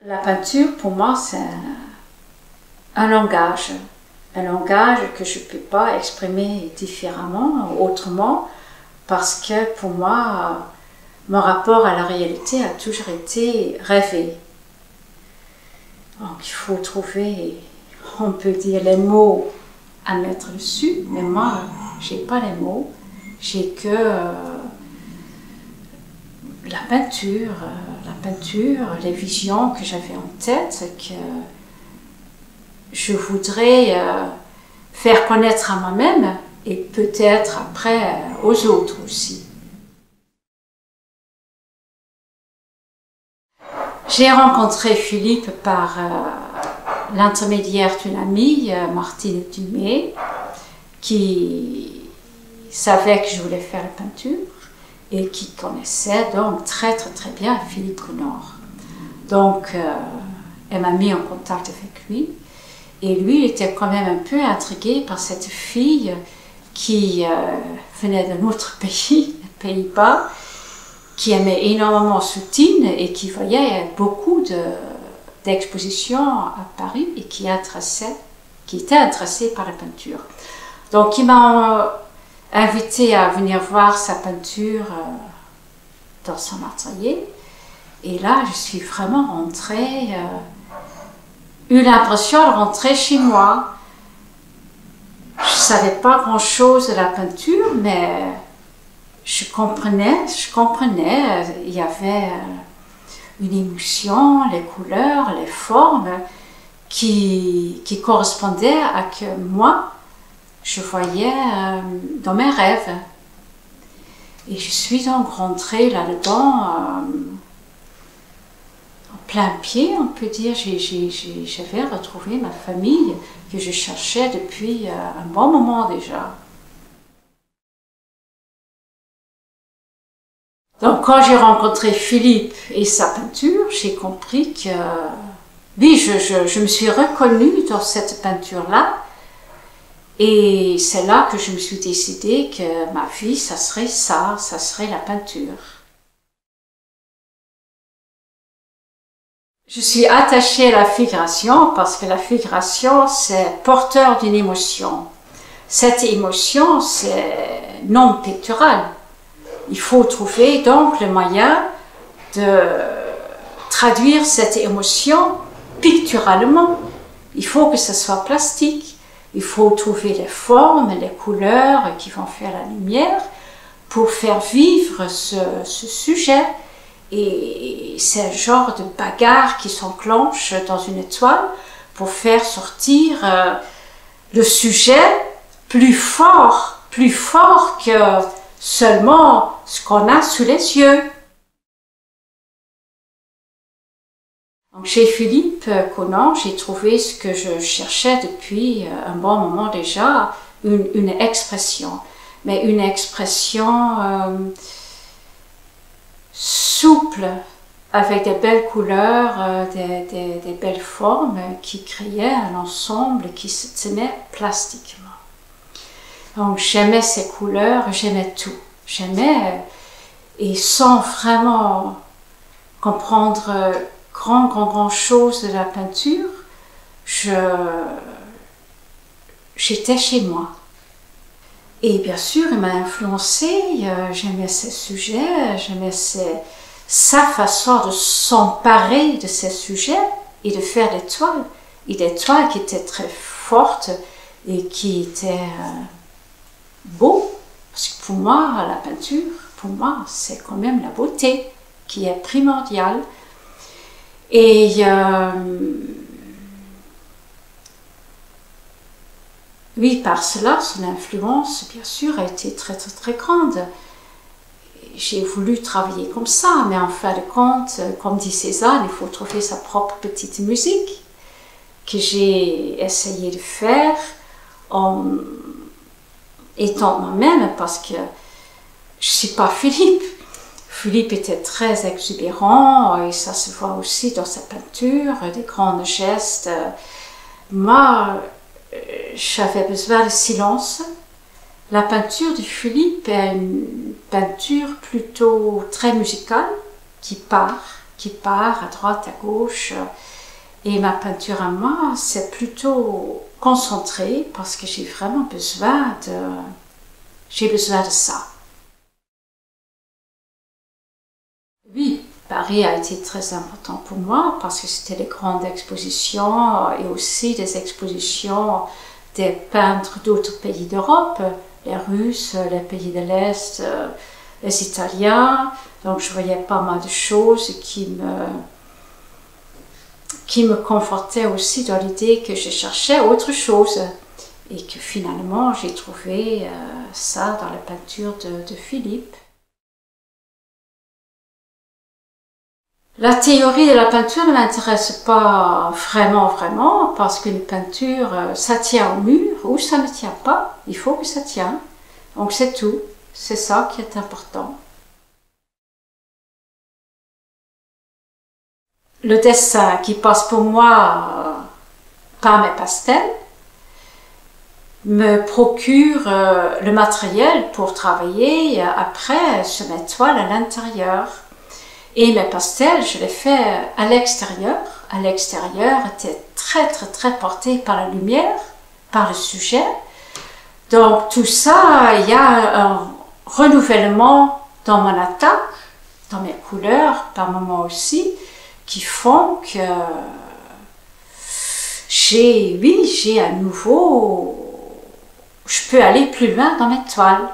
La peinture, pour moi, c'est un langage que je ne peux pas exprimer différemment, autrement, parce que pour moi, mon rapport à la réalité a toujours été rêvé. Donc il faut trouver, on peut dire, les mots à mettre dessus, mais moi, je n'ai pas les mots, j'ai que la peinture, les visions que j'avais en tête, que je voudrais faire connaître à moi-même et peut-être après aux autres aussi. J'ai rencontré Philippe par l'intermédiaire d'une amie, Martine Dumay, qui savait que je voulais faire la peinture et qui connaissait donc très bien Philippe Connor. Donc elle m'a mis en contact avec lui et lui il était quand même un peu intrigué par cette fille qui venait d'un autre pays, les Pays-Bas, qui aimait énormément Soutine et qui voyait beaucoup d'expositions à Paris et qui était intéressé par la peinture. Donc il m'a invité à venir voir sa peinture dans son atelier et là je suis vraiment rentrée, eu l'impression de rentrer chez moi. Je ne savais pas grand chose de la peinture, mais je comprenais, il y avait une émotion, les couleurs, les formes qui correspondaient à ce que moi, je voyais dans mes rêves. Et je suis donc rentrée là-dedans en plein pied, on peut dire. J'avais retrouvé ma famille que je cherchais depuis un bon moment déjà. Donc quand j'ai rencontré Philippe et sa peinture, j'ai compris que oui, je me suis reconnue dans cette peinture-là. Et c'est là que je me suis décidée que ma vie, ça serait la peinture. Je suis attachée à la figuration parce que la figuration, c'est porteur d'une émotion. Cette émotion, c'est non pictural. Il faut trouver donc le moyen de traduire cette émotion picturalement. Il faut que ce soit plastique. Il faut trouver les formes, les couleurs qui vont faire la lumière pour faire vivre ce sujet. Et c'est un genre de bagarre qui s'enclenche dans une étoile pour faire sortir le sujet plus fort que seulement ce qu'on a sous les yeux. Donc chez Philippe Connor, j'ai trouvé ce que je cherchais depuis un bon moment déjà, une expression. Mais une expression souple, avec des belles couleurs, des belles formes qui créaient un ensemble qui se tenait plastiquement. Donc j'aimais ces couleurs, j'aimais tout. J'aimais, et sans vraiment comprendre grand chose de la peinture, j'étais chez moi. Et bien sûr, il m'a influencée, j'aimais ces sujets, j'aimais sa façon de s'emparer de ces sujets et de faire des toiles. Et des toiles qui étaient très fortes et qui étaient beaux. Parce que pour moi, la peinture, c'est quand même la beauté qui est primordiale. Et oui, par cela, son influence, bien sûr, a été très grande. J'ai voulu travailler comme ça, mais en fin de compte, comme dit Cézanne, il faut trouver sa propre petite musique que j'ai essayé de faire en étant moi-même, parce que je ne suis pas Philippe. Philippe était très exubérant et ça se voit aussi dans sa peinture, des grands gestes. Moi, j'avais besoin de silence. La peinture de Philippe est une peinture plutôt très musicale, qui part qui part à droite, à gauche. Et ma peinture à moi, c'est plutôt concentré parce que j'ai vraiment besoin de ça. Oui, Paris a été très important pour moi parce que c'était les grandes expositions et aussi des expositions des peintres d'autres pays d'Europe, les Russes, les pays de l'Est, les Italiens. Donc je voyais pas mal de choses qui me confortaient aussi dans l'idée que je cherchais autre chose. Et que finalement j'ai trouvé ça dans la peinture de Philippe. La théorie de la peinture ne m'intéresse pas vraiment parce qu'une peinture, ça tient au mur ou ça ne tient pas. Il faut que ça tienne. Donc c'est tout. C'est ça qui est important. Le dessin qui passe pour moi par mes pastels me procure le matériel pour travailler après sur mes toiles à l'intérieur. Et mes pastels, je les fais à l'extérieur. À l'extérieur était très porté par la lumière, par le sujet. Donc tout ça, il y a un renouvellement dans mon attaque, dans mes couleurs, par moments aussi, qui font que j'ai à nouveau, je peux aller plus loin dans mes toiles.